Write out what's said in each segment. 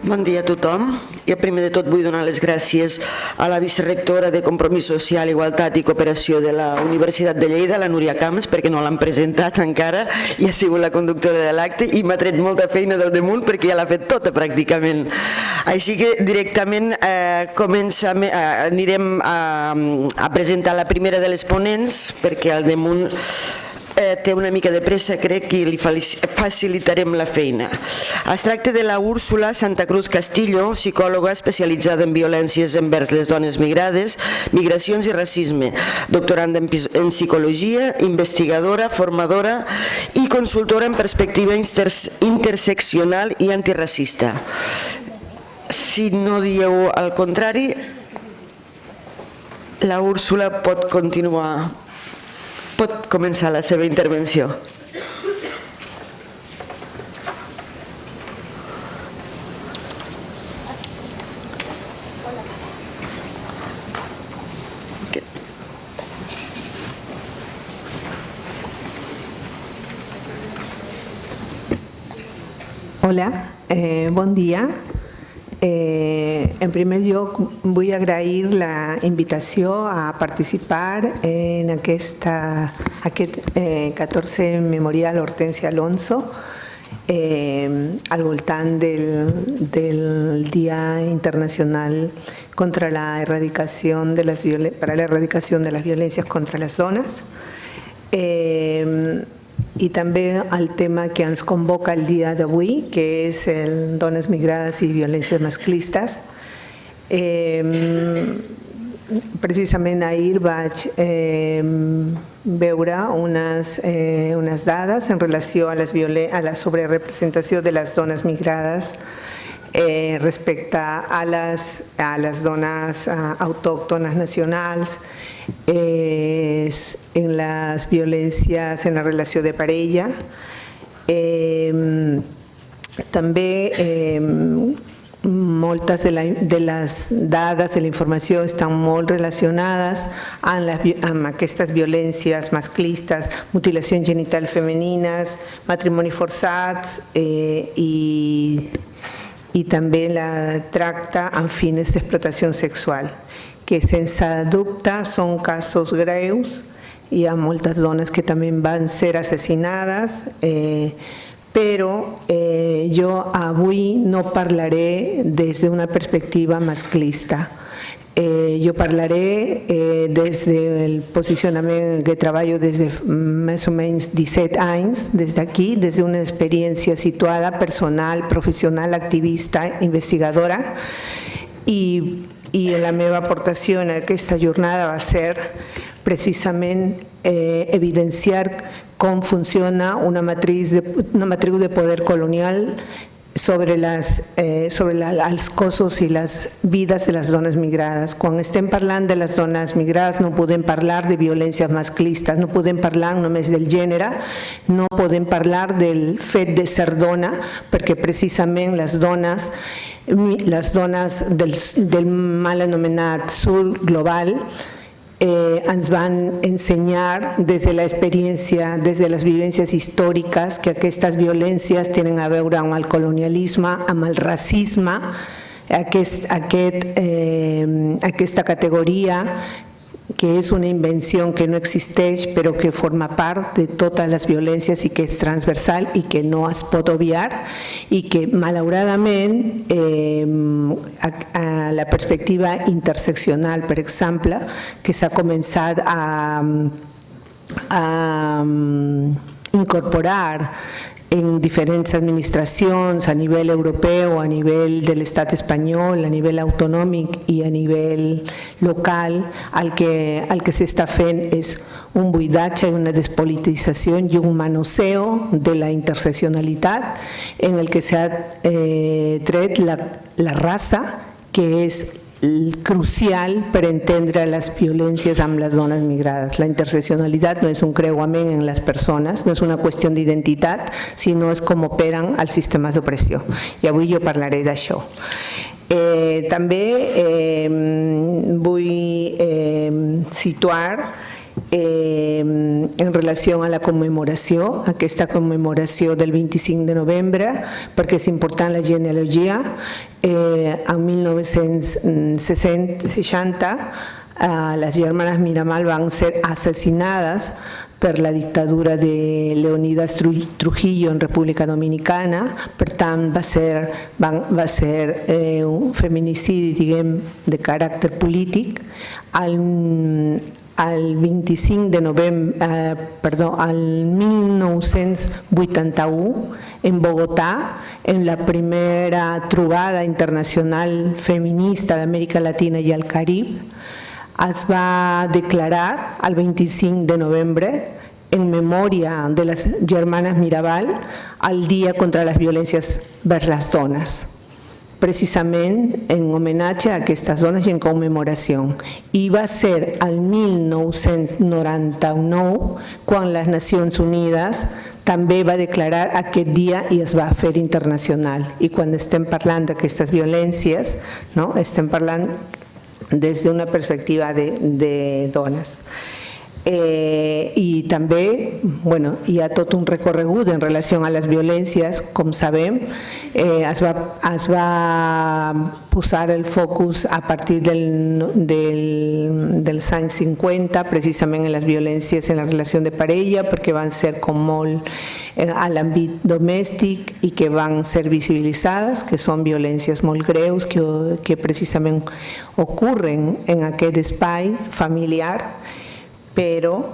Bon dia a tothom. Jo primer de tot vull donar les gràcies a la vicerectora de Compromís Social, Igualtat i Cooperació de la Universitat de Lleida, la Núria Camps, perquè no l'han presentat encara i ha sigut la conductora de l'acte i m'ha tret molta feina del damunt perquè ja l'ha fet tota pràcticament. Així que directament anirem a presentar la primera de les ponents perquè al damunt té una mica de pressa, crec, i li facilitarem la feina. Es tracta de la Úrsula Santa Cruz Castillo, psicòloga especialitzada en violències envers les dones migrades, migracions i racisme, doctoranda en psicologia, investigadora, formadora i consultora en perspectiva interseccional i antiracista. Si no dieu el contrari, la Úrsula pot començar la seva intervenció. Hola, bon dia. En primer lloc, vull agrair la invitació a participar en aquest 14è Memorial Hortensia Alonso al voltant del Dia Internacional para la erradicación de las violencias contra les dones. I també el tema que ens convoca el dia d'avui, que és el dones migrades i violències masclistes. Precisament ahir vaig veure unes dades en relació a la sobrerepresentació de les dones migrades respecte a les dones autòctones nacionals, en les violències en la relació de parella. També moltes de les dades de la informació estan molt relacionades amb aquestes violències masclistes, mutilacions genitals femenines, matrimoni forçats i també la tracta amb fins d'explotació sexual, que sense dubte són casos greus. Hi ha moltes dones que també van ser assassinades, però jo avui no parlaré des d'una perspectiva masclista. Jo parlaré des del posicionament que treballo des de més o menys 17 anys, des d'aquí, des d'una experiència situada personal, professional, activista, investigadora, i la meva aportació en aquesta jornada va ser precisament evidenciar com funciona una matriu de poder colonial sobre els cossos i les vides de les dones migrades. Quan estem parlant de les dones migrades no podem parlar de violències masclistes, no podem parlar només del gènere, no podem parlar del fet de ser dona, perquè precisament les dones del mal anomenat sud global ens van ensenyar des de l'experiència, des de les vivències històriques, que aquestes violències tenen a veure amb el colonialisme, amb el racisme, aquesta categoria que és una invenció que no existeix però que forma part de totes les violències i que és transversal i que no es pot obviar i que malauradament a la perspectiva interseccional, per exemple, que s'ha començat a incorporar en diferents administracions a nivell europeu, a nivell de l'estat espanyol, a nivell autonòmic i a nivell local, el que s'està fent és un buidatge, una despolitització i un manoseo de la interseccionalitat en el que s'ha tret la raça, que és crucial per entendre les violències amb les dones migrades. La interseccionalitat no és un creuament en les persones, no és una qüestió d'identitat, sinó és com operen els sistemes d'opressió. I avui jo parlaré d'això. També vull situar en relació a la commemoració, aquesta commemoració del 25 de novembre, perquè és important la genealogia. En 1960, les germanes Miramar van ser assassinades per la dictadura de Leonidas Trujillo en República Dominicana. Per tant, va ser un feminicidi, diguem, de caràcter polític. Al 25 de novembre, al 1981, en Bogotà, en la primera trobada internacional feminista d'Amèrica Latina i el Carib, es va declarar el 25 de novembre en memòria de les germanes Mirabal el Dia contra les Violències vers les Dones, precisament en homenatge a aquestes dones i en commemoració. I va ser el 1999 quan les Nacions Unides també va declarar aquest dia i es va fer internacional. I quan estem parlant d'aquestes violències, no, estem parlant des d'una perspectiva de dones. I també hi ha tot un recorregut en relació a les violències. Com sabem, es va posar el focus a partir dels anys 50 precisament en les violències en la relació de parella, perquè van ser com molt a l'àmbit domèstic i que van ser visibilitzades, que són violències molt greus que precisament ocorren en aquest espai familiar. Però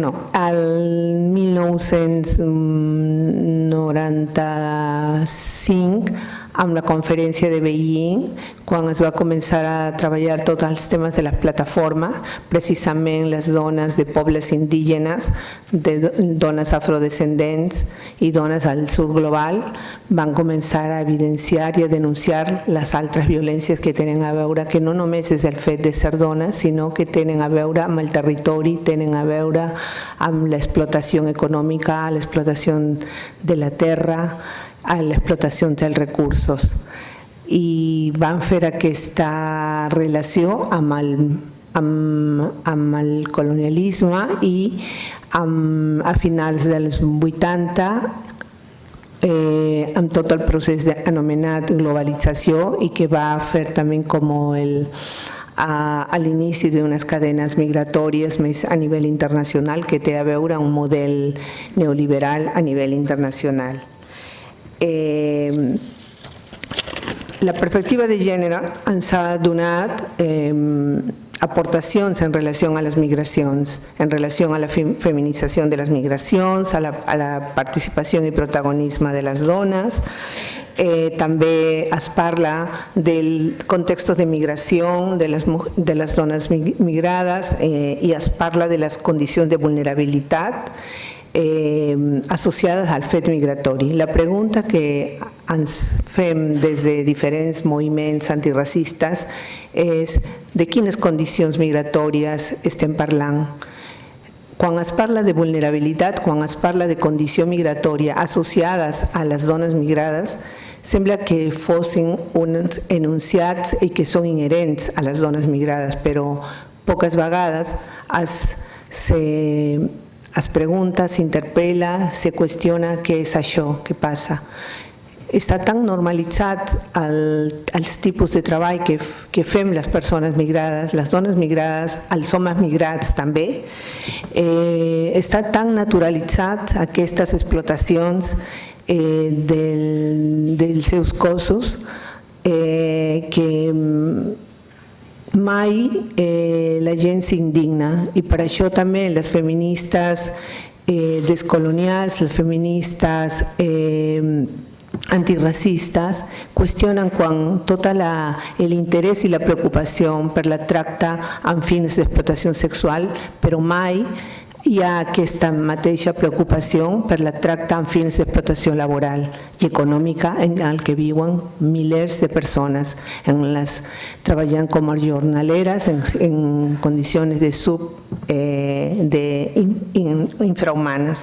no, al 1995, amb la conferència de Beijing, quan es va començar a treballar tots els temes de les plataformes, precisament les dones de pobles indígenes, de dones afrodescendents i dones al sud global, van començar a evidenciar i a denunciar les altres violències que tenen a veure, que no només és el fet de ser dones, sinó que tenen a veure amb el territori, tenen a veure amb l'explotació econòmica, l'explotació de la terra, a l'explotació dels recursos. I van fer aquesta relació amb el colonialisme i a finals dels 80 amb tot el procés anomenat globalització i que va fer també com a l'inici d'unes cadenes migratòries més a nivell internacional que té a veure amb un model neoliberal a nivell internacional. La perspectiva de gènere ens ha donat aportacions en relació a les migracions, en relació a la feminització de les migracions, a la participació i protagonisme de les dones. També es parla del context de migració de les dones migrades i es parla de les condicions de vulnerabilitat associades al fet migratori. La pregunta que ens fem des de diferents moviments antiracistes és de quines condicions migratòries estem parlant. Quan es parla de vulnerabilitat, quan es parla de condició migratòria associades a les dones migrades, sembla que fossin uns enunciats i que són inherents a les dones migrades, però poques vegades es pregunta, s'interpel·la, se qüestiona què és això, què passa. Està tan normalitzat els tipus de treball que fem les persones migrades, les dones migrades, els homes migrats també. Està tan naturalitzat aquestes explotacions dels seus cossos que mai la gent s'indigna, i per això també les feministes descolonials, les feministes antiracistes qüestionen quan tot l'interès i la preocupació per la tracte amb fins d'explotació sexual, però mai hi ha aquesta mateixa preocupació per la tracte amb fins d'explotació laboral i econòmica en el que viuen milers de persones treballant com a jornaleres en condicions infrahumanes.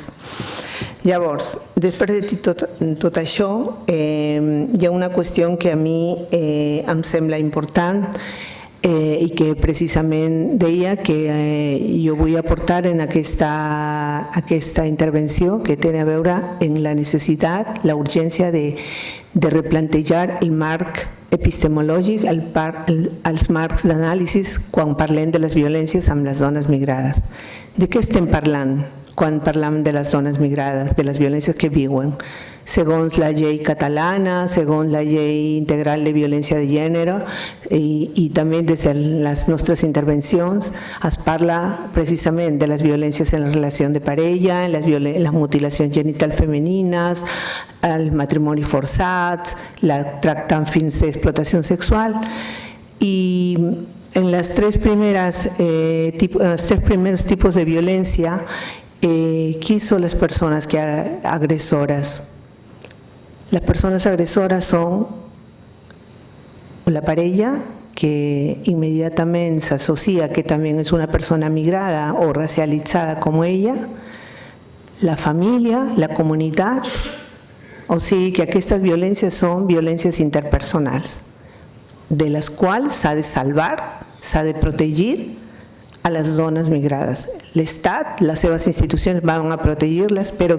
Llavors, després de dir tot això, hi ha una qüestió que a mi em sembla important, i que precisament deia que jo vull aportar en aquesta intervenció que té a veure en la necessitat, la urgència de replantejar el marc epistemològic, els marcs d'anàlisi quan parlem de les violències amb les dones migrades. De què estem parlant quan parlem de les dones migrades, de les violències que viuen? Segons la llei catalana, segons la llei integral de violència de gènere i també des de les nostres intervencions es parla precisament de les violències en la relació de parella, en les mutilacions genitals femenines, el matrimoni forçat, el tracte amb fins d'explotació sexual i en els tres primers tipus de violència, qui són les persones agressores? Las personas agresoras son la pareja, que inmediatamente se asocia que también es una persona migrada o racializada como ella, la familia, la comunidad, o sigui que aquestes violències són violències interpersonals, de les quals s'ha de salvar, s'ha de protegir a les dones migrades. L'Estat, les seves institucions van a protegir-les, però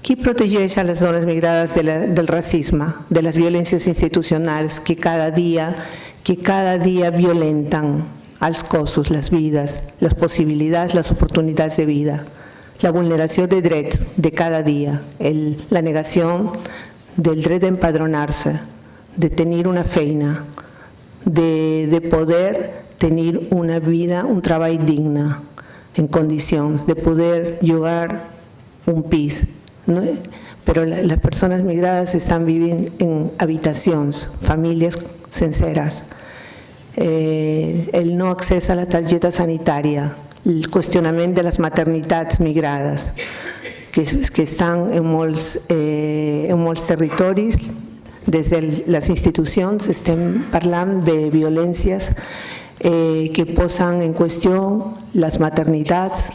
qui protegeix a les dones migrades del racisme, de les violències institucionals que cada dia violenten els cossos, les vides, les possibilitats, les oportunitats de vida, la vulneració de drets de cada dia, la negació del dret d'empadronar-se, de tenir una feina, de poder tenir una vida, un treball digne, en condicions, de poder llogar un pis. ¿No? Pero las personas migradas están viviendo en habitaciones, familias senceras, el no acceso a la tarjeta sanitaria, el cuestionamiento de las maternidades migradas, que están en molts territoris. Des de les institucions estem parlant de violències que posen en qüestió les maternitats,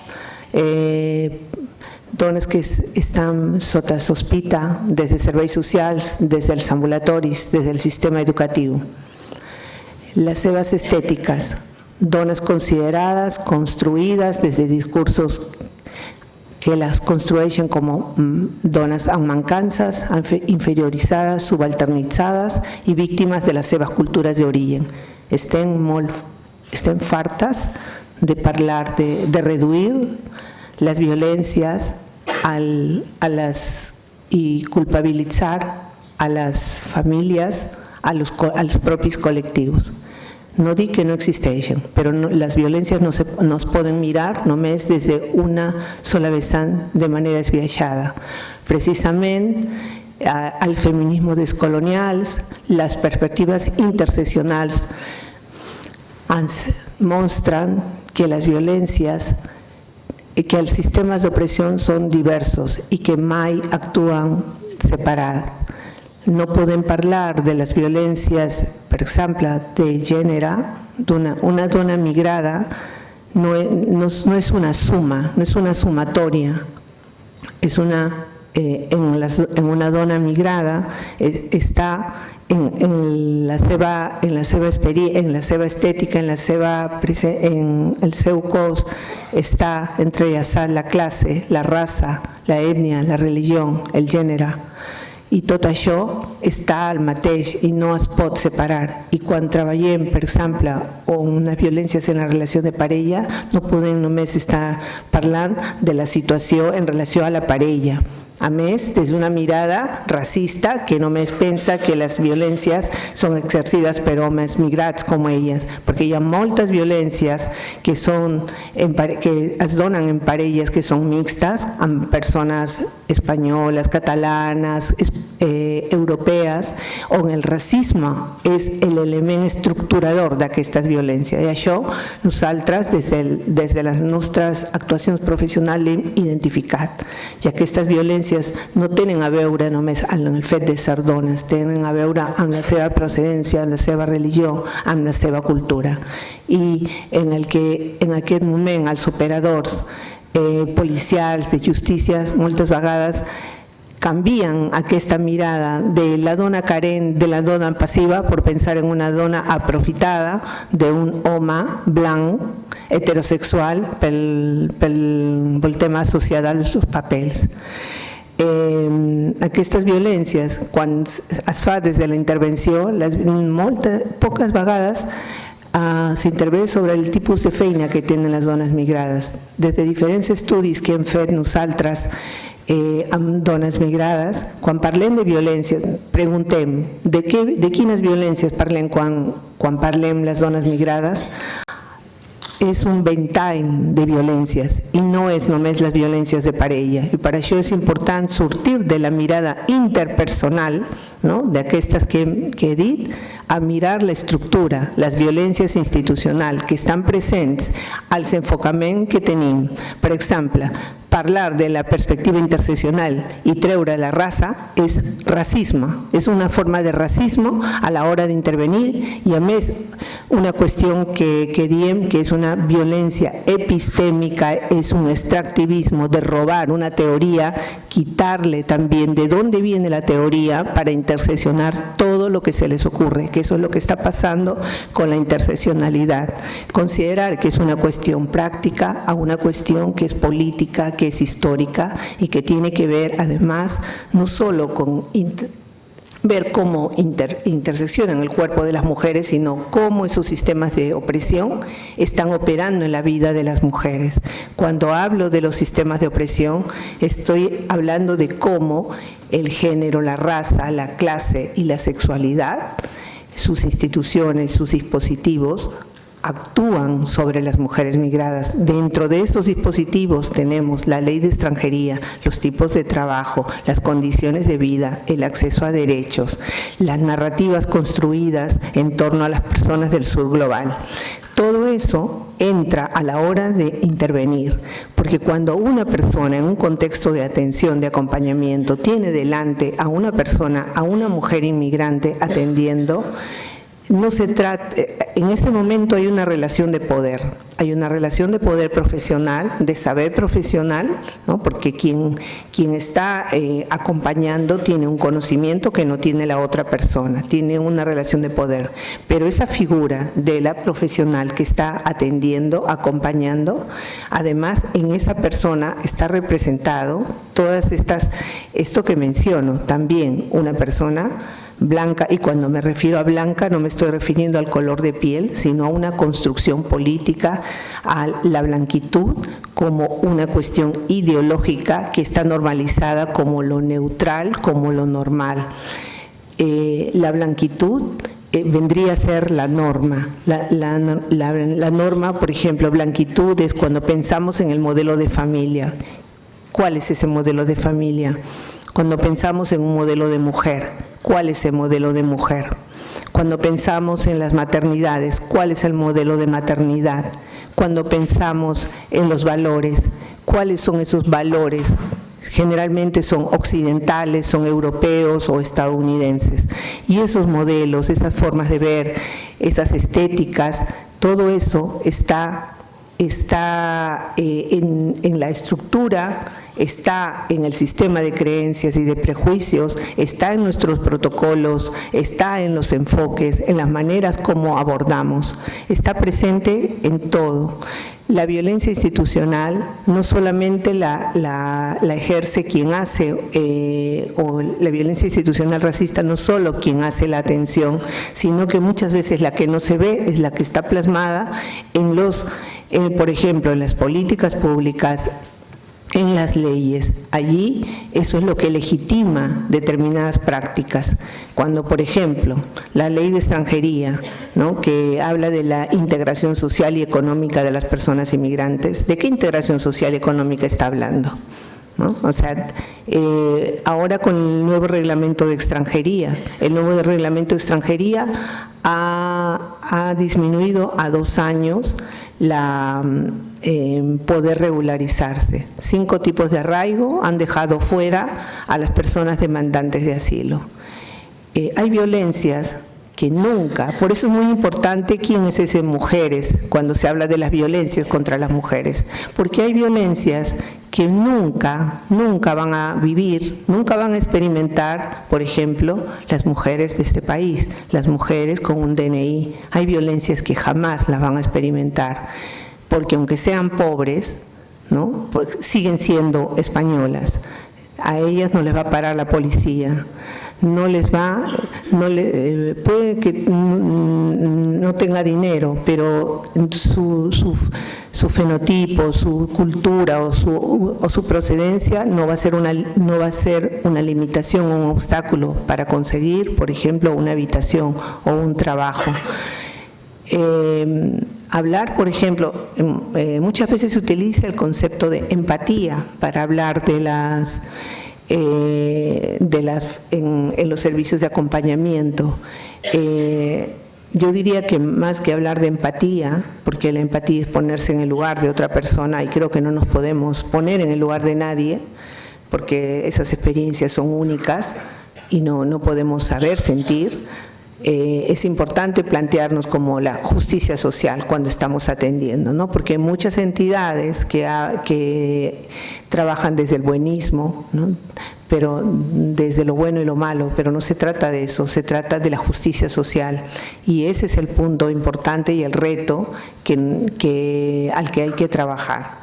dones que estan sota sospita des de serveis socials, des dels ambulatoris, des del sistema educatiu. Les seves estètiques, dones considerades, construïdes des de discursos que les construeixen com dones amb mancances, inferioritzades, subalternitzades i víctimes de les seves cultures d'origen. Estem fartes de parlar, de reduir les violències i culpabilitzar a les famílies, als propis col·lectius. No dic que no existeixen, però les violències no es poden mirar només des d'una sola vessant de manera esbiaixada. Precisament, el feminisme descolonials, les perspectives interseccionals ens mostren que les violències, que els sistemes d'opressió són diversos i que mai actuen separats. No podem parlar de les violències, per exemple, de gènere. Una dona migrada no és una suma, no és una sumatòria. En una dona migrada està en la seva estètica, en el seu cos, està entrellaçat la classe, la raça, l'ètnia, la religió, el gènere. I tot això està al mateix i no es pot separar. I quan treballem, per exemple, unes violències en la relació de parella, no podem només estar parlant de la situació en relació a la parella. A més, des d'una mirada racista que només pensa que les violències són exercides per homes migrats com elles, perquè hi ha moltes violències que es donen en parelles que són mixtes, amb persones espanyoles, catalanes, europees, on el racisme és l'element estructurador d'aquestes violències. I això nosaltres, des de les nostres actuacions professionals, l'hem identificat. I aquestes violències no tenen a veure només amb el fet de ser dones, tenen a veure amb la seva procedència, amb la seva religió, amb la seva cultura. I en aquest moment els operadors policials de justícia moltes vegades canvien aquesta mirada de la dona carent, de la dona passiva, per pensar en una dona aprofitada d'un home blanc, heterosexual, pel tema social dels seus papers. Aquestes violències, quan es fa des de la intervenció, poques vegades s'intervé sobre el tipus de feina que tenen les dones migrades. Des de diferents estudis que hem fet nosaltres amb dones migrades, quan parlem de violències, preguntem de quines violències parlem quan parlem les dones migrades. És un ventall de violències i no és només les violències de parella, i per això és important sortir de la mirada interpersonal, d'aquestes que he dit, a mirar l'estructura, les violències institucionals que estan presents als enfocaments que tenim. Per exemple, parlar de la perspectiva interseccional i treure la raça és racisme, és una forma de racisme a l'hora d'intervenir i a més una qüestió que diem que és una violència epistèmica, és un extractivismo de robar una teoría, quitarle también de dónde viene la teoría para interseccionar todo lo que se les ocurre, que eso es lo que está pasando con la interseccionalidad. Considerar que es una cuestión práctica a una cuestión que es política, que es histórica y que tiene que ver además no solo con ver cómo interseccionan el cuerpo de las mujeres, sino cómo esos sistemas de opresión están operando en la vida de las mujeres. Cuando hablo de los sistemas de opresión, estoy hablando de cómo el género, la raza, la clase y la sexualidad, sus instituciones, sus dispositivos, actúan sobre las mujeres migradas. Dentro de estos dispositivos tenemos la ley de extranjería, los tipos de trabajo, las condiciones de vida, el acceso a derechos, las narrativas construidas en torno a las personas del sur global. Todo eso entra a la hora de intervenir, porque cuando una persona en un contexto de atención, de acompañamiento, tiene delante a una persona, a una mujer inmigrante atendiendo, no se trata, en ese momento hay una relación de poder profesional, de saber profesional, porque quien está acompañando tiene un conocimiento que no tiene la otra persona, tiene una relación de poder, pero esa figura de la profesional que está atendiendo, acompañando, además en esa persona está representado todas esto que menciono, también una persona blanca, y cuando me refiero a blanca no me estoy refiriendo al color de piel, sino a una construcción política, a la blanquitud como una cuestión ideológica que está normalizada como lo neutral, como lo normal. La blanquitud vendría a ser la norma. La norma, por ejemplo, blanquitud es cuando pensamos en el modelo de familia. ¿Cuál es ese modelo de familia? Cuando pensamos en un modelo de mujer, ¿cuál es el modelo de mujer? Cuando pensamos en las maternidades, ¿cuál es el modelo de maternidad? Cuando pensamos en los valores, ¿cuáles son esos valores? Generalmente son occidentales, son europeos o estadounidenses. Y esos modelos, esas formas de ver, esas estéticas, todo eso está en la estructura, está en el sistema de creencias y de prejuicios, está en nuestros protocolos, está en los enfoques, en las maneras como abordamos, está presente en todo. La violencia institucional no solamente la ejerce quien hace, o la violencia institucional racista no solo quien hace la atención, sino que muchas veces la que no se ve es la que está plasmada en por ejemplo, en las políticas públicas, en las leyes. Allí eso es lo que legitima determinadas prácticas. Cuando, por ejemplo, la ley de extranjería, que habla de la integración social y económica de las personas inmigrantes, ¿de qué integración social y económica está hablando? O sea, ahora con el nuevo reglamento de extranjería, el nuevo reglamento de extranjería ha disminuido a 2 años poder regularizarse. 5 tipos de arraigo han dejado fuera a las personas demandantes de asilo. Hay violencias que nunca, por eso es muy importante quién es ese mujeres cuando se habla de las violencias contra las mujeres, porque hay violencias que nunca van a vivir, nunca van a experimentar, por ejemplo, las mujeres de este país, las mujeres con un DNI. Hay violencias que jamás las van a experimentar, porque aunque sean pobres, ¿no?, porque siguen siendo españolas. A ellas no les va a parar la policía, puede que no tenga dinero, pero su fenotipo, su cultura o su procedencia no va a ser una limitación o un obstáculo para conseguir, por ejemplo, una habitación o un trabajo. Hablar, por ejemplo, muchas veces se utiliza el concepto de empatía para hablar en los servicios de acompañamiento. Yo diría que más que hablar de empatía, porque la empatía es ponerse en el lugar de otra persona, y creo que no nos podemos poner en el lugar de nadie, porque esas experiencias son únicas y no podemos saber sentir. Es importante plantearnos como la justicia social cuando estamos atendiendo, ¿no? Porque hay muchas entidades que trabajan desde el buenismo, ¿no?, pero desde lo bueno y lo malo, pero no se trata de eso, se trata de la justicia social, y ese es el punto importante y el reto al que hay que trabajar.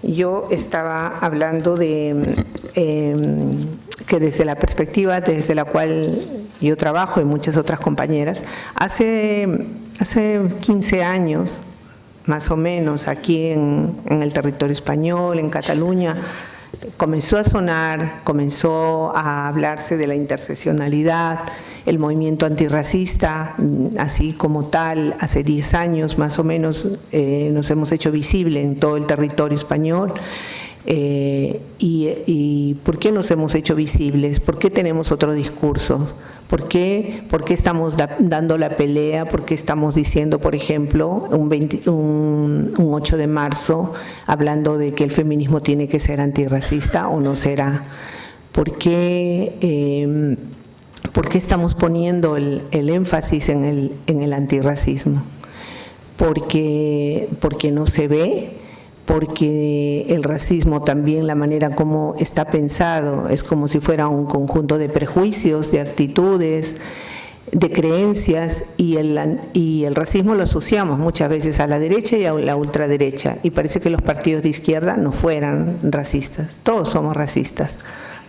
Yo estaba hablando de que desde la perspectiva desde la cual yo trabajo y muchas otras compañeras, hace 15 años, más o menos, aquí en el territorio español, en Cataluña, comenzó a hablarse de la interseccionalidad, el movimiento antirracista, así como tal, hace 10 años más o menos nos hemos hecho visible en todo el territorio español. ¿Y por qué nos hemos hecho visibles? ¿Por qué tenemos otro discurso? ¿Por qué estamos dando la pelea? ¿Por qué estamos diciendo, por ejemplo, un 8 de marzo, hablando de que el feminismo tiene que ser antirracista o no será? ¿Por qué estamos poniendo el énfasis en el antirracismo? Porque no se ve. Porque el racismo también, la manera como está pensado, es como si fuera un conjunto de prejuicios, de actitudes, de creencias, y el racismo lo asociamos muchas veces a la derecha y a la ultraderecha, y parece que los partidos de izquierda no fueran racistas. Todos somos racistas.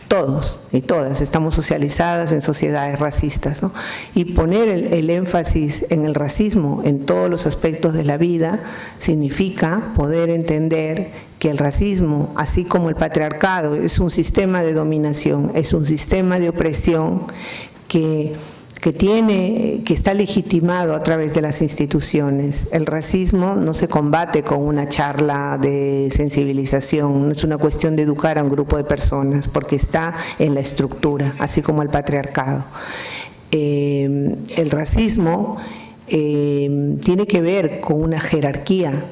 Todos y todas estamos socializadas en sociedades racistas, ¿no? Y poner el énfasis en el racismo en todos los aspectos de la vida significa poder entender que el racismo, así como el patriarcado, es un sistema de dominación, es un sistema de opresión que está legitimado a través de las instituciones. El racismo no se combate con una charla de sensibilización, no es una cuestión de educar a un grupo de personas, porque está en la estructura, así como el patriarcado. El racismo tiene que ver con una jerarquía.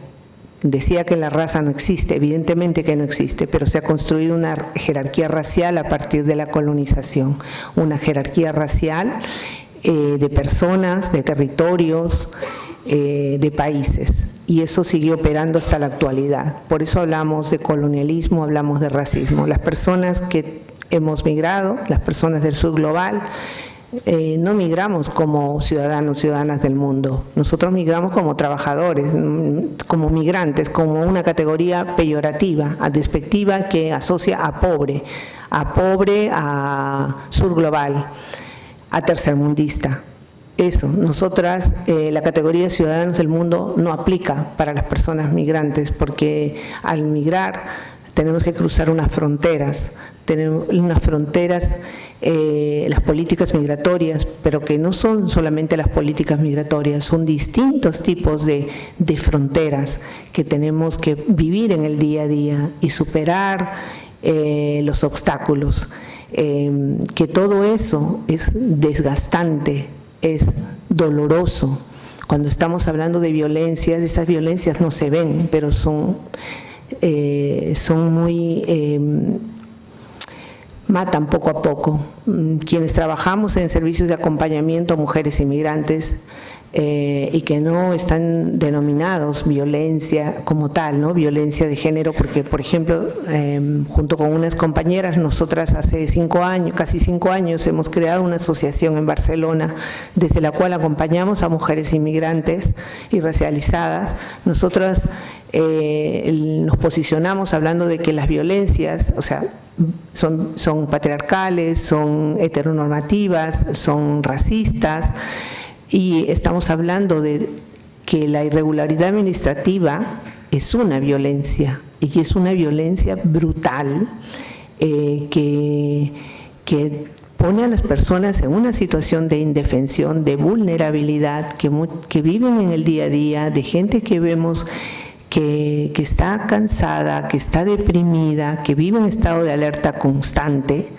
Decía que la raza no existe, evidentemente que no existe, pero se ha construido una jerarquía racial a partir de la colonización, una jerarquía racial de personas, de territorios, de países, y eso sigue operando hasta la actualidad. Por eso hablamos de colonialismo, hablamos de racismo. Las personas que hemos migrado, las personas del sur global, no migramos como ciudadanos, ciudadanas del mundo. Nosotros migramos como trabajadores, como migrantes, como una categoría peyorativa, despectiva, que asocia a pobre, a sur global, a tercermundista. Eso, nosotras, la categoría de ciudadanos del mundo no aplica para las personas migrantes, porque al migrar tenemos que cruzar unas fronteras, las políticas migratorias, pero que no son solamente las políticas migratorias, son distintos tipos de fronteras que tenemos que vivir en el día a día y superar los obstáculos, que todo eso es desgastante, es doloroso. Cuando estamos hablando de violencias, esas violencias no se ven, pero son muy matan poco a poco. Quienes trabajamos en servicios de acompañamiento a mujeres inmigrantes y que no están denominados violencia como tal, ¿no? Violencia de género, porque, por ejemplo, junto con unas compañeras, nosotras hace 5 años, casi 5 años, hemos creado una asociación en Barcelona, desde la cual acompañamos a mujeres inmigrantes y racializadas. Nosotras nos posicionamos hablando de que las violencias, o sea, son patriarcales, son heteronormativas, son racistas, y estamos hablando de que la irregularidad administrativa es una violencia, y es una violencia brutal que pone a las personas en una situación de indefensión, de vulnerabilidad, que viven en el día a día, de gente que vemos que está cansada, que está deprimida, que vive en estado de alerta constante,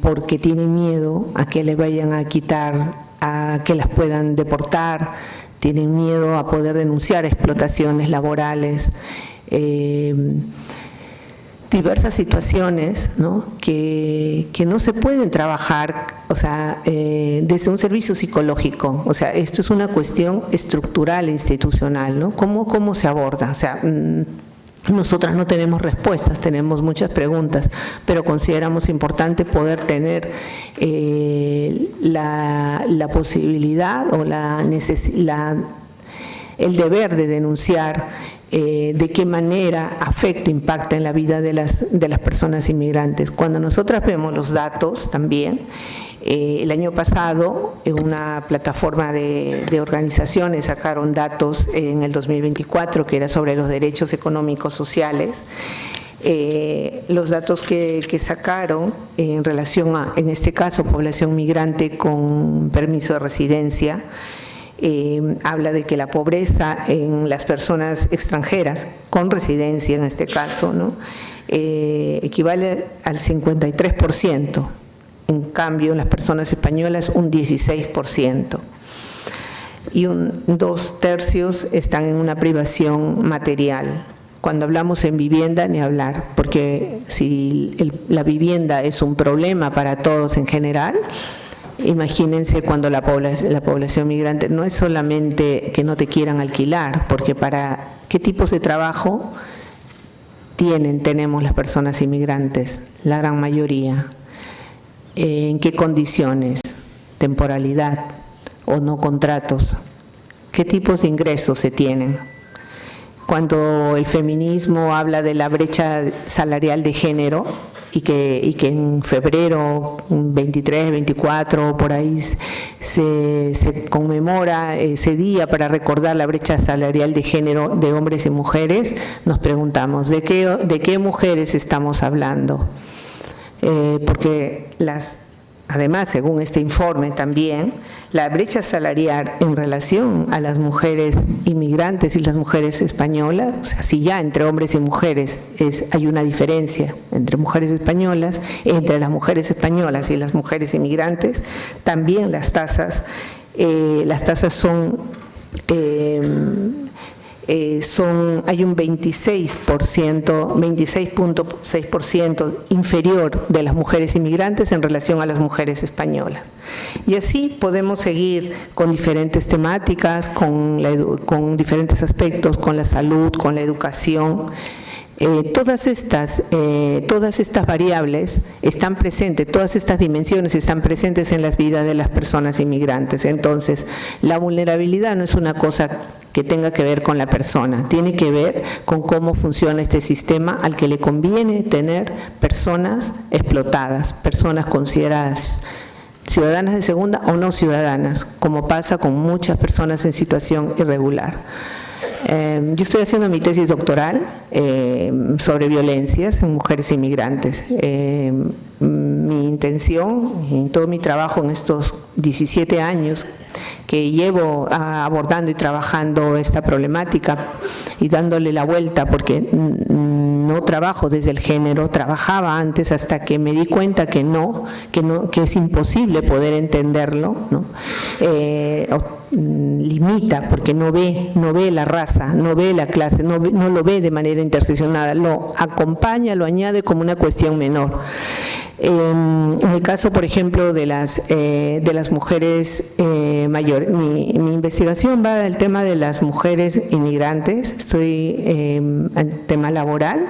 porque tiene miedo a que le vayan a quitar, a que las puedan deportar, tienen miedo a poder denunciar explotaciones laborales, diversas situaciones, ¿no? que no se pueden trabajar, o sea, desde un servicio psicológico. O sea, esto es una cuestión estructural e institucional, ¿no? ¿Cómo se aborda? O sea, nosotras no tenemos respuestas, tenemos muchas preguntas, pero consideramos importante poder tener la posibilidad o el deber de denunciar de qué manera afecta, impacta en la vida de las personas inmigrantes. Cuando nosotras vemos los datos también, el año pasado en una plataforma de organizaciones sacaron datos en el 2024 que era sobre los derechos económicos sociales. Los datos que sacaron en relación a, en este caso, población migrante con permiso de residencia, habla de que la pobreza en las personas extranjeras con residencia, en este caso, ¿no? Equivale al 53%. En cambio, en las personas españolas, un 16%. Y 2/3 están en una privación material. Cuando hablamos en vivienda, ni hablar, porque si la vivienda es un problema para todos en general, imagínense cuando la población migrante no es solamente que no te quieran alquilar, porque para qué tipos de trabajo tenemos las personas inmigrantes, la gran mayoría. ¿En qué condiciones? Temporalidad o no contratos. ¿Qué tipos de ingresos se tienen? Cuando el feminismo habla de la brecha salarial de género y que en febrero 23, 24, por ahí se conmemora ese día para recordar la brecha salarial de género de hombres y mujeres, nos preguntamos, ¿de qué mujeres estamos hablando? Porque además, según este informe también, la brecha salarial en relación a las mujeres inmigrantes y las mujeres españolas, o sea, si ya entre hombres y mujeres hay una diferencia entre mujeres españolas, entre las mujeres españolas y las mujeres inmigrantes, también las tasas son hay un 26.6% inferior de las mujeres inmigrantes en relación a las mujeres españolas. Y así podemos seguir con diferentes temáticas, con diferentes aspectos, con la salud, con la educación. Todas estas variables están presentes, todas estas dimensiones están presentes en las vidas de las personas inmigrantes. Entonces, la vulnerabilidad no es una cosa que tenga que ver con la persona, tiene que ver con cómo funciona este sistema al que le conviene tener personas explotadas, personas consideradas ciudadanas de segunda o no ciudadanas, como pasa con muchas personas en situación irregular. Yo estoy haciendo mi tesis doctoral sobre violencias en mujeres inmigrantes. Mi intención en todo mi trabajo en estos 17 años que llevo abordando y trabajando esta problemática y dándole la vuelta, porque no trabajo desde el género, trabajaba antes hasta que me di cuenta que es imposible poder entenderlo, ¿no? Limita porque no ve la raza, no ve la clase, no lo ve de manera interseccionada, lo acompaña, lo añade como una cuestión menor. En el caso, por ejemplo, de las mujeres mayores, mi investigación va del tema de las mujeres inmigrantes, estoy en tema laboral,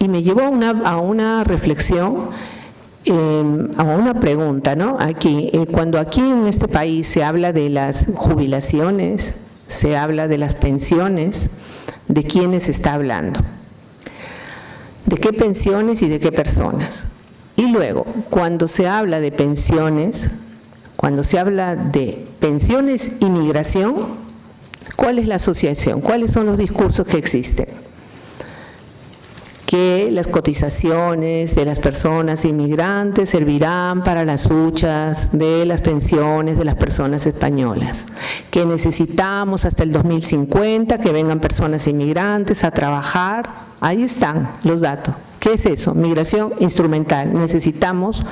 y me llevó a una reflexión, a una pregunta, ¿no? Cuando aquí en este país se habla de las jubilaciones, se habla de las pensiones, ¿de quiénes se está hablando? ¿De qué pensiones y de qué personas? Y luego, cuando se habla de pensiones, y migración, ¿cuál es la asociación? ¿Cuáles son los discursos que existen? Que las cotizaciones de las personas inmigrantes servirán para las huchas de las pensiones de las personas españolas, que necesitamos hasta el 2050 que vengan personas inmigrantes a trabajar. Ahí están los datos. ¿Qué es eso? Migración instrumental. Necesitamos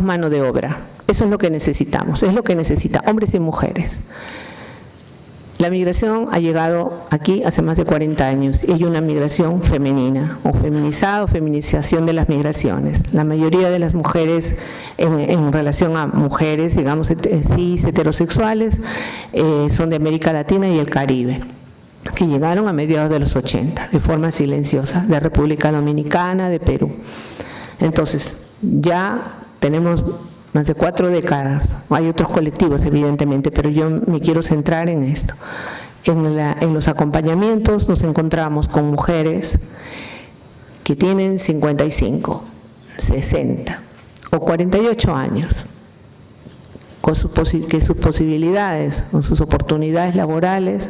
mano de obra. Eso es lo que necesitamos, es lo que necesitan hombres y mujeres. La migración ha llegado aquí hace más de 40 años y hay una migración femenina, o feminizada o feminización de las migraciones. La mayoría de las mujeres, en relación a mujeres, digamos, cis, heterosexuales, son de América Latina y el Caribe, que llegaron a mediados de los 80, de forma silenciosa, de República Dominicana, de Perú. Entonces, ya tenemos más de 4 décadas, hay otros colectivos evidentemente, pero yo me quiero centrar en esto. En los acompañamientos nos encontramos con mujeres que tienen 55, 60 o 48 años, que sus posibilidades o sus oportunidades laborales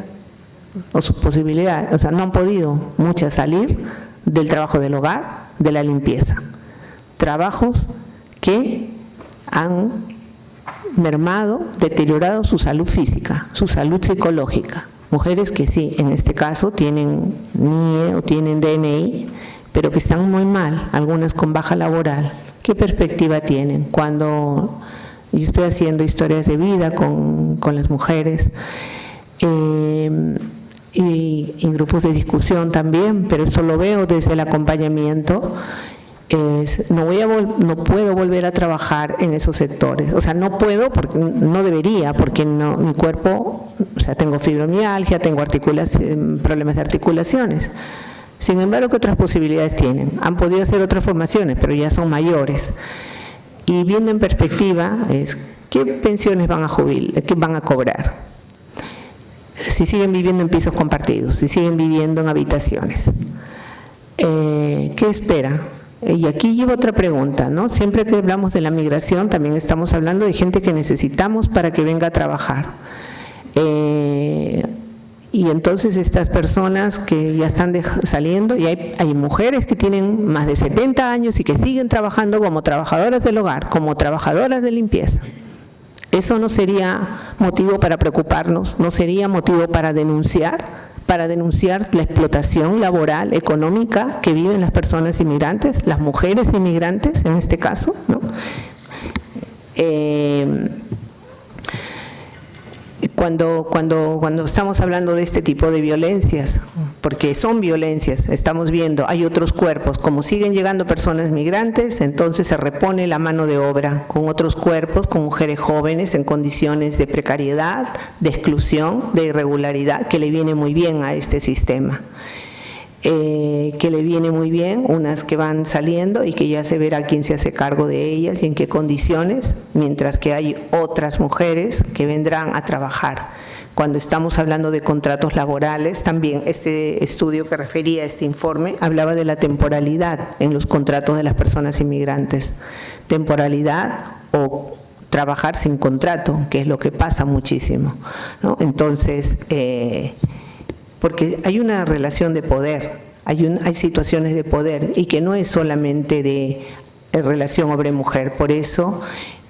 o sus posibilidades, o sea, no han podido muchas salir del trabajo del hogar, de la limpieza. Trabajos que han mermado, deteriorado su salud física, su salud psicológica. Mujeres que sí, en este caso tienen NIE o tienen DNI, pero que están muy mal, algunas con baja laboral. ¿Qué perspectiva tienen? Cuando yo estoy haciendo historias de vida con las mujeres, y en grupos de discusión también, pero eso lo veo desde el acompañamiento. No puedo volver a trabajar en esos sectores, o sea, no puedo, porque no debería, porque no, mi cuerpo, o sea, tengo fibromialgia, tengo problemas de articulaciones. Sin embargo, ¿qué otras posibilidades tienen? Han podido hacer otras formaciones, pero ya son mayores. Y viendo en perspectiva, ¿qué pensiones van a cobrar? Si siguen viviendo en pisos compartidos, si siguen viviendo en habitaciones. ¿Qué espera? Y aquí llevo otra pregunta, ¿no? Siempre que hablamos de la migración, también estamos hablando de gente que necesitamos para que venga a trabajar. Y entonces estas personas que ya están saliendo, y hay mujeres que tienen más de 70 años y que siguen trabajando como trabajadoras del hogar, como trabajadoras de limpieza. Eso no sería motivo para preocuparnos, no sería motivo para denunciar la explotación laboral, económica que viven las personas inmigrantes, las mujeres inmigrantes en este caso, ¿no? Cuando estamos hablando de este tipo de violencias, porque son violencias, estamos viendo, hay otros cuerpos, como siguen llegando personas migrantes, entonces se repone la mano de obra con otros cuerpos, con mujeres jóvenes en condiciones de precariedad, de exclusión, de irregularidad, que le viene muy bien a este sistema. Que le viene muy bien, unas que van saliendo y que ya se verá quién se hace cargo de ellas y en qué condiciones, mientras que hay otras mujeres que vendrán a trabajar. Cuando estamos hablando de contratos laborales, también este estudio que refería a este informe hablaba de la temporalidad en los contratos de las personas inmigrantes. Temporalidad o trabajar sin contrato, que es lo que pasa muchísimo, ¿no? Entonces, porque hay una relación de poder, hay situaciones de poder y que no es solamente de relación hombre-mujer. Por eso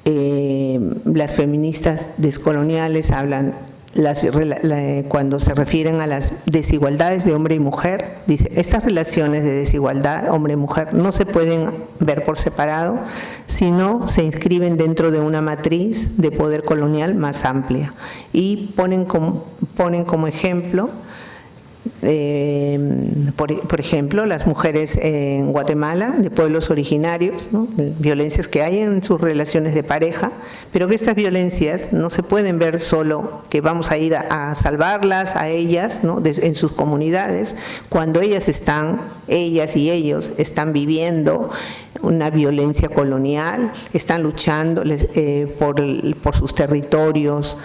las feministas descoloniales hablan cuando se refieren a las desigualdades de hombre y mujer, dice, estas relaciones de desigualdad hombre y mujer no se pueden ver por separado, sino se inscriben dentro de una matriz de poder colonial más amplia. Y ponen como ejemplo, por ejemplo, las mujeres en Guatemala, de pueblos originarios, ¿no? Violencias que hay en sus relaciones de pareja, pero que estas violencias no se pueden ver solo que vamos a ir a salvarlas a ellas, ¿no? En sus comunidades, cuando ellas y ellos están viviendo una violencia colonial, están luchando por sus territorios,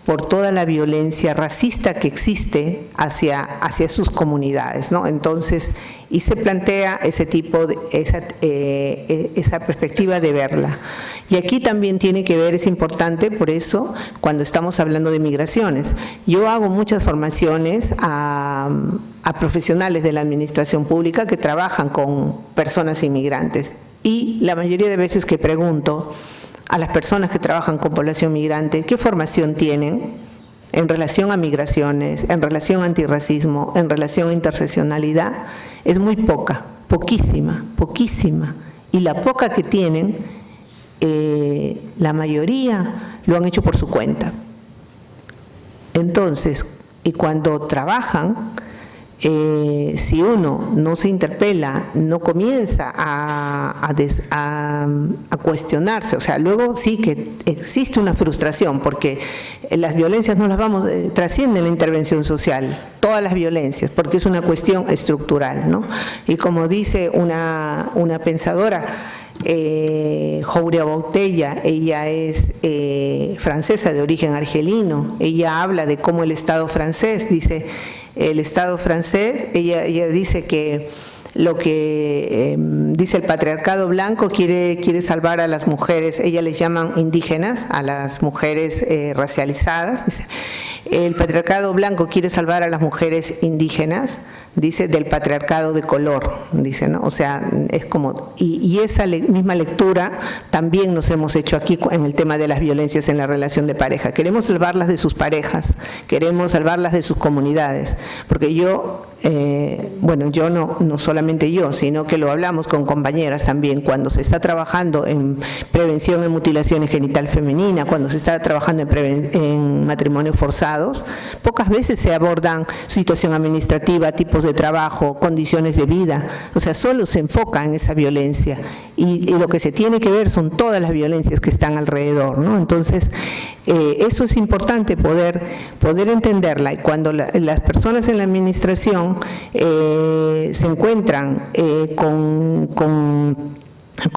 por toda la violencia racista que existe hacia sus comunidades, ¿no? Entonces, y se plantea esa perspectiva de verla. Y aquí también tiene que ver, es importante, por eso, cuando estamos hablando de migraciones. Yo hago muchas formaciones a profesionales de la administración pública que trabajan con personas inmigrantes. Y la mayoría de veces que pregunto a las personas que trabajan con población migrante, ¿qué formación tienen en relación a migraciones, en relación a antirracismo, en relación a interseccionalidad? Es muy poca, poquísima. Y la poca que tienen, la mayoría lo han hecho por su cuenta. Entonces, y cuando trabajan, si uno no se interpela, no comienza a cuestionarse, o sea, luego sí que existe una frustración, porque las violencias no las trascienden la intervención social, todas las violencias, porque es una cuestión estructural, ¿no? Y como dice una pensadora, Jouria Boutella, ella es francesa de origen argelino, ella habla de cómo el Estado francés, dice, el Estado francés, ella dice que lo que dice el patriarcado blanco quiere salvar a las mujeres, ella les llaman indígenas, a las mujeres racializadas, dice, el patriarcado blanco quiere salvar a las mujeres indígenas, dice, del patriarcado de color, dice, ¿no? O sea, es como, y esa misma lectura también nos hemos hecho aquí en el tema de las violencias en la relación de pareja. Queremos salvarlas de sus parejas, queremos salvarlas de sus comunidades, porque yo no solamente yo, sino que lo hablamos con compañeras también, cuando se está trabajando en prevención en mutilaciones genital femenina, cuando se está trabajando en matrimonios forzados, pocas veces se abordan situación administrativa, tipos de trabajo, condiciones de vida, o sea, solo se enfoca en esa violencia y lo que se tiene que ver son todas las violencias que están alrededor, ¿no? Entonces, eso es importante poder entenderla, y cuando las personas en la administración se encuentran con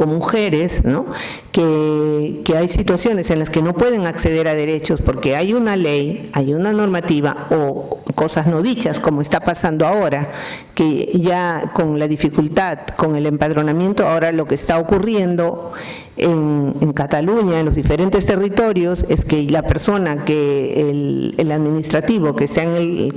mujeres, ¿no? que hay situaciones en las que no pueden acceder a derechos porque hay una ley, hay una normativa o cosas no dichas, como está pasando ahora, que ya con la dificultad, con el empadronamiento, ahora lo que está ocurriendo en Cataluña, en los diferentes territorios, es que la persona el administrativo que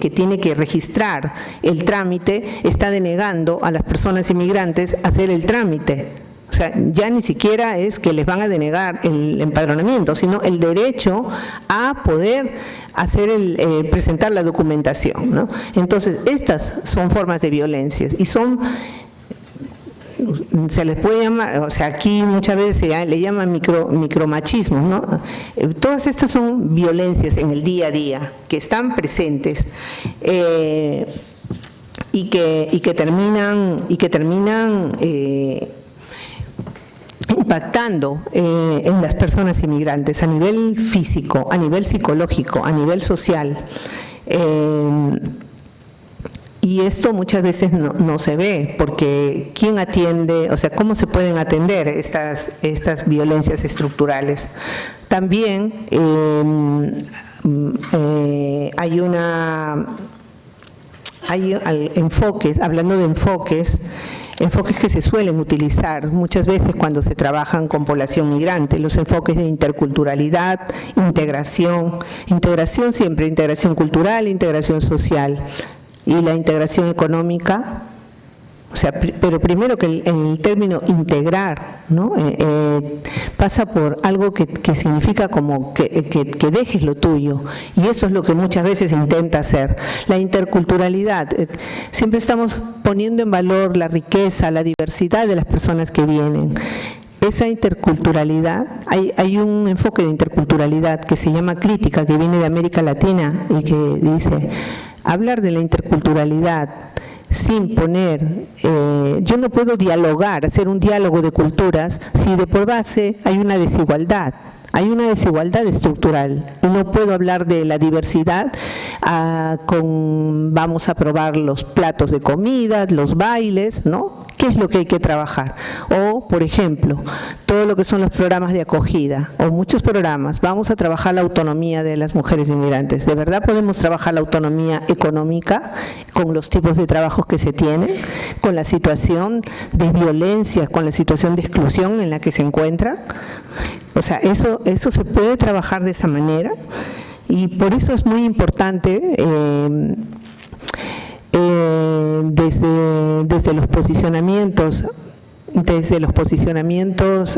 que tiene que registrar el trámite está denegando a las personas inmigrantes hacer el trámite. O sea, ya ni siquiera es que les van a denegar el empadronamiento, sino el derecho a poder presentar la documentación, ¿no? Entonces, estas son formas de violencia y se les puede llamar, o sea, aquí muchas veces le llaman micromachismo, ¿no? Todas estas son violencias en el día a día que están presentes y que terminan impactando en las personas inmigrantes a nivel físico, a nivel psicológico, a nivel social. Y esto muchas veces no se ve, porque ¿quién atiende? O sea, ¿cómo se pueden atender estas violencias estructurales? También hay enfoques, hablando de enfoques que se suelen utilizar muchas veces cuando se trabajan con población migrante, los enfoques de interculturalidad, integración siempre, integración cultural, integración social y la integración económica, O sea, pero primero que el término integrar, ¿no? Pasa por algo que significa como que dejes lo tuyo, y eso es lo que muchas veces intenta hacer. La interculturalidad, siempre estamos poniendo en valor la riqueza, la diversidad de las personas que vienen. Esa interculturalidad, hay un enfoque de interculturalidad que se llama crítica, que viene de América Latina y que dice, hablar de la interculturalidad sin poner, yo no puedo dialogar, hacer un diálogo de culturas si de por base hay una desigualdad. Hay una desigualdad estructural y no puedo hablar de la diversidad vamos a probar los platos de comida, los bailes, ¿no? ¿Qué es lo que hay que trabajar? O, por ejemplo, todo lo que son los programas de acogida o muchos programas, vamos a trabajar la autonomía de las mujeres inmigrantes. ¿De verdad podemos trabajar la autonomía económica con los tipos de trabajos que se tienen, con la situación de violencia, con la situación de exclusión en la que se encuentran? O sea, eso se puede trabajar de esa manera, y por eso es muy importante desde los posicionamientos,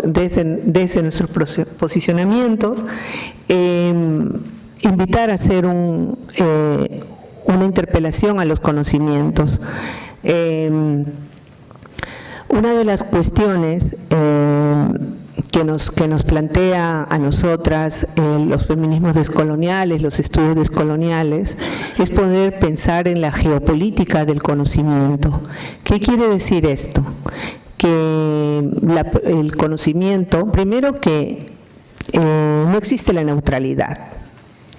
desde nuestros posicionamientos, invitar a hacer una interpelación a los conocimientos. Una de las cuestiones que nos plantea a nosotras los feminismos descoloniales, los estudios descoloniales, es poder pensar en la geopolítica del conocimiento. ¿Qué quiere decir esto? Que el conocimiento, primero que no existe la neutralidad,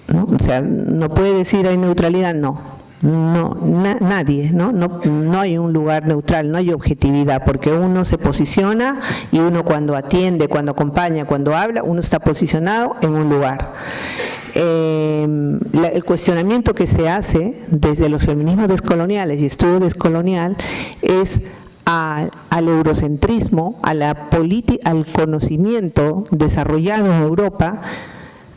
¿no? O sea, no puede decir hay neutralidad, no. Nadie, ¿no? No hay un lugar neutral, no hay objetividad, porque uno se posiciona y uno cuando atiende, cuando acompaña, cuando habla, uno está posicionado en un lugar. El cuestionamiento que se hace desde los feminismos descoloniales y estudio descolonial es al eurocentrismo, al conocimiento desarrollado en Europa,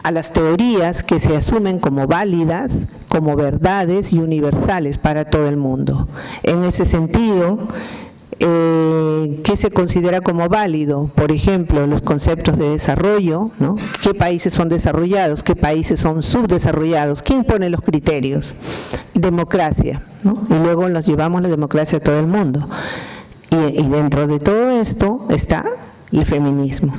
a las teorías que se asumen como válidas, como verdades y universales para todo el mundo. En ese sentido, ¿qué se considera como válido? Por ejemplo, los conceptos de desarrollo, ¿no? ¿Qué países son desarrollados? ¿Qué países son subdesarrollados? ¿Quién pone los criterios? Democracia, ¿no? Y luego nos llevamos la democracia a todo el mundo. Y dentro de todo esto está el feminismo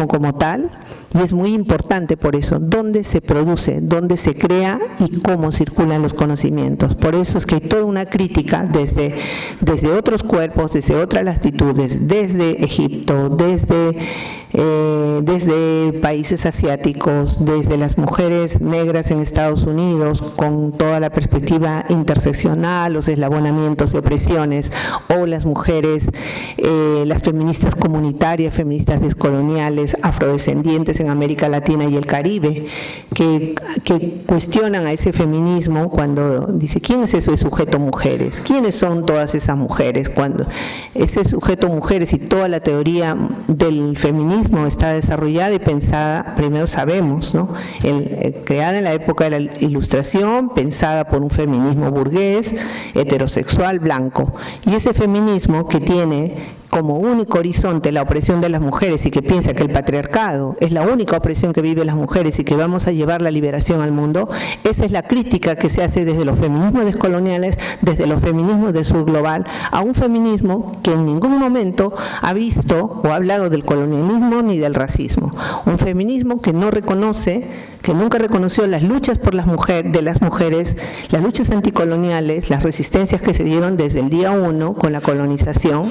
como tal. Y es muy importante por eso, dónde se produce, dónde se crea y cómo circulan los conocimientos. Por eso es que hay toda una crítica desde otros cuerpos, desde otras latitudes, desde Egipto, desde países asiáticos, desde las mujeres negras en Estados Unidos, con toda la perspectiva interseccional, los eslabonamientos de opresiones, o las mujeres, las feministas comunitarias, feministas descoloniales, afrodescendientes en América Latina y el Caribe, que cuestionan a ese feminismo cuando dice, ¿quién es ese sujeto mujeres? ¿Quiénes son todas esas mujeres? Cuando ese sujeto mujeres y toda la teoría del feminismo está desarrollada y pensada, primero sabemos, ¿no? Creada en la época de la Ilustración, pensada por un feminismo burgués, heterosexual, blanco. Y ese feminismo que tiene como único horizonte la opresión de las mujeres y que piensa que el patriarcado es la única opresión que viven las mujeres y que vamos a llevar la liberación al mundo, esa es la crítica que se hace desde los feminismos descoloniales, desde los feminismos del sur global, a un feminismo que en ningún momento ha visto o ha hablado del colonialismo ni del racismo. Un feminismo que no reconoce, que nunca reconoció las luchas por las mujeres, las luchas anticoloniales, las resistencias que se dieron desde el día 1 con la colonización,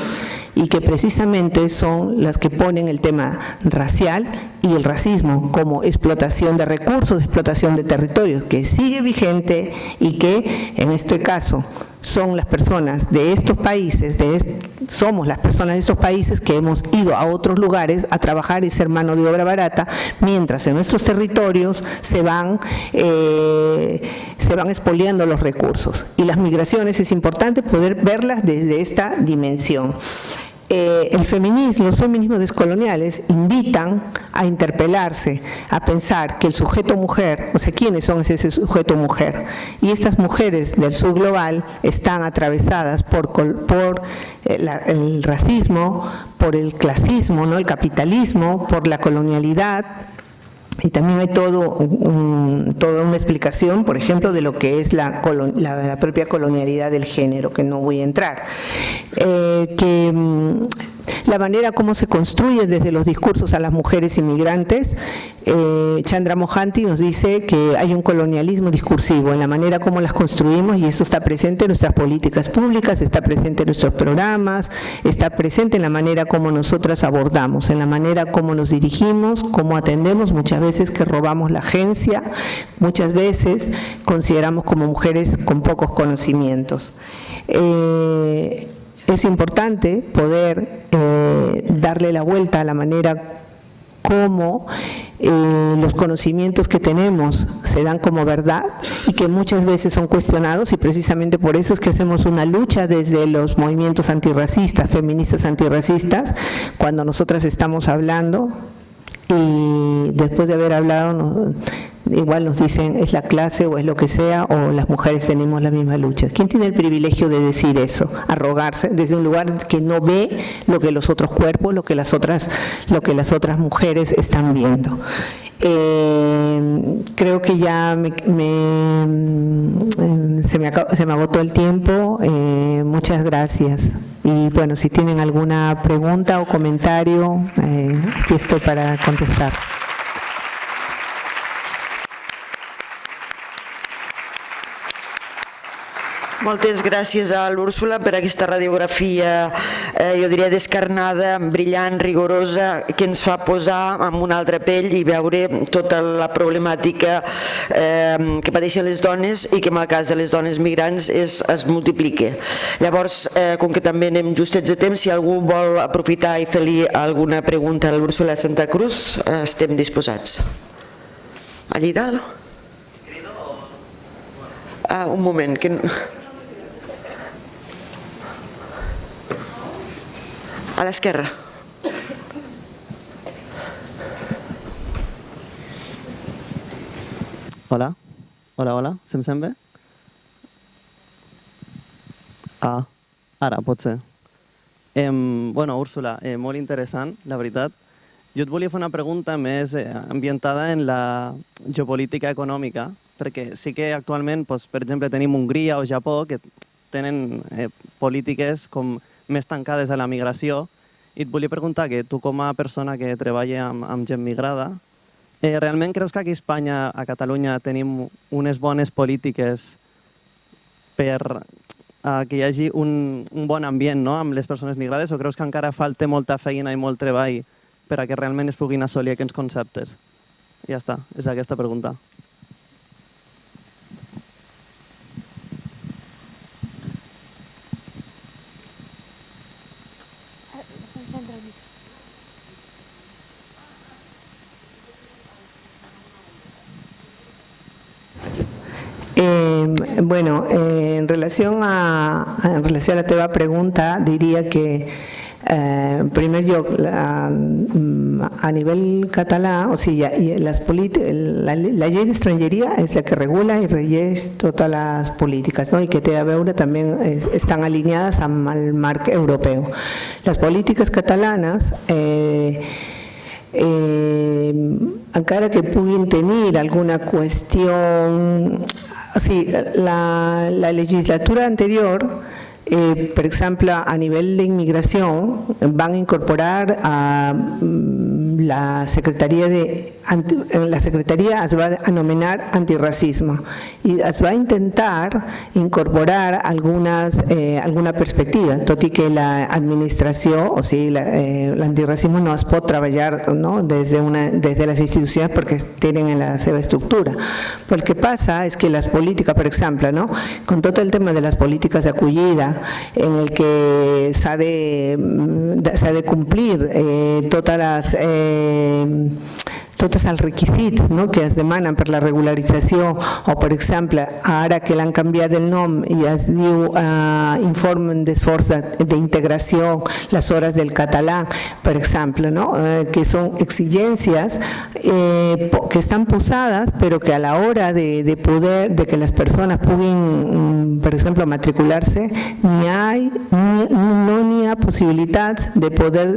y que precisamente son las que ponen el tema racial y el racismo como explotación de recursos, explotación de territorios, que sigue vigente y que en este caso son las personas de estos países, somos las personas de estos países que hemos ido a otros lugares a trabajar y ser mano de obra barata, mientras en nuestros territorios se van expoliando los recursos. Y las migraciones es importante poder verlas desde esta dimensión. los feminismos descoloniales invitan a interpelarse, a pensar que el sujeto mujer, o sea, ¿quiénes son ese sujeto mujer? Y estas mujeres del sur global están atravesadas por el racismo, por el clasismo, ¿no? El capitalismo, por la colonialidad. Y también hay toda una explicación, por ejemplo, de lo que es la propia colonialidad del género, que no voy a entrar. La manera como se construye desde los discursos a las mujeres inmigrantes, Chandra Mohanty nos dice que hay un colonialismo discursivo en la manera como las construimos, y eso está presente en nuestras políticas públicas, está presente en nuestros programas, está presente en la manera como nosotras abordamos, en la manera como nos dirigimos, cómo atendemos, muchas veces que robamos la agencia, muchas veces consideramos como mujeres con pocos conocimientos. Es importante poder darle la vuelta a la manera como los conocimientos que tenemos se dan como verdad y que muchas veces son cuestionados, y precisamente por eso es que hacemos una lucha desde los movimientos antirracistas, feministas antirracistas, cuando nosotras estamos hablando y después de haber hablado igual nos dicen es la clase o es lo que sea, o las mujeres tenemos la misma lucha. ¿Quién tiene el privilegio de decir eso? Arrogarse desde un lugar que no ve lo que los otros cuerpos, lo que las otras mujeres están viendo. Creo que ya se me agotó el tiempo. Muchas gracias. Y bueno, si tienen alguna pregunta o comentario, aquí estoy para contestar. Moltes gràcies a l'Úrsula per aquesta radiografia, jo diria descarnada, brillant, rigorosa, que ens fa posar en una altra pell i veure tota la problemàtica que pateixen les dones i que en el cas de les dones migrants es multiplica. Llavors, com que també anem justets de temps, si algú vol aprofitar i fer-li alguna pregunta a l'Úrsula Santa Cruz, estem disposats. Allí dalt? Un moment, que... A l'esquerra. Hola, hola, se'm sent bé? Ara, pot ser. Bueno, Úrsula, molt interessant, la veritat. Jo et volia fer una pregunta més ambientada en la geopolítica econòmica, perquè sí que actualment, per exemple, tenim Hongria o Japó que tenen polítiques com més tancades a la migració, i et volia preguntar que tu, com a persona que treballa amb gent migrada, realment creus que aquí a Espanya, a Catalunya, tenim unes bones polítiques per que hi hagi un bon ambient amb les persones migrades, o creus que encara falta molta feina i molt treball per a que realment es puguin assolir aquests conceptes? Ja està, és aquesta pregunta. Bueno, en relación a la teva pregunta, diría que primer yo a nivel catalán, o sigui, la llei d'estrangeria és la que regula i regeix totes les polítiques, no? I que té a veure també, estan alineades amb el marc europeu. Les polítiques catalanes encara que puguin tenir alguna qüestió, o sigui, la legislatura anterior, per exemple, a nivell d'immigració, van incorporar a la secretaria es va anomenar antirracisme i es va intentar incorporar alguna perspectiva, tot i que l'administració, o sigui, l'antirracisme no es pot treballar des de les institucions perquè tenen en la seva estructura. Però el que passa és que les polítiques, per exemple, con tot el tema de les polítiques d'acollida, en el que s'ha de cumplir totes tots els requisits, no?, que es demanen per la regularització, o per exemple, ara que l'han canviat el nom i es diu informe d'esforç d'integració, les hores del català, per exemple, no?, que són exigències que estan posades, però que a la hora de poder, de que les persones puguin, per exemple, matricular-se, no n'hi ha possibilitats de poder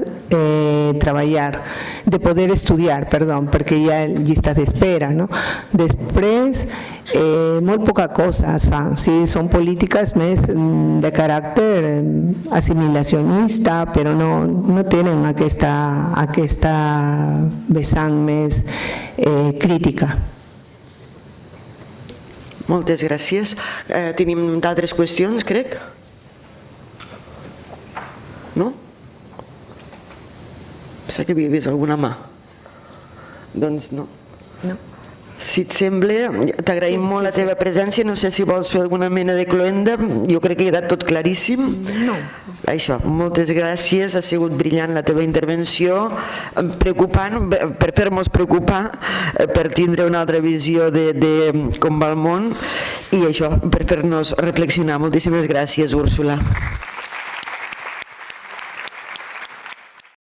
treballar, de poder estudiar, perdó, perquè hi ha llistes d'espera, no? Després, molt poca cosa es fa, sí, són polítiques més de caràcter assimilacionista, però no tenen aquesta vessant més crítica. Moltes gràcies. Tenim d'altres qüestions, crec? No? Pensava que havia vist alguna mà. Doncs no. Si et sembla, t'agraïm molt la teva presència. No sé si vols fer alguna mena de cloenda. Jo crec que ha quedat tot claríssim. No. Això, moltes gràcies. Ha sigut brillant la teva intervenció, preocupant, per fer-nos preocupar, per tindre una altra visió de com va el món i això, per fer-nos reflexionar. Moltíssimes gràcies, Úrsula.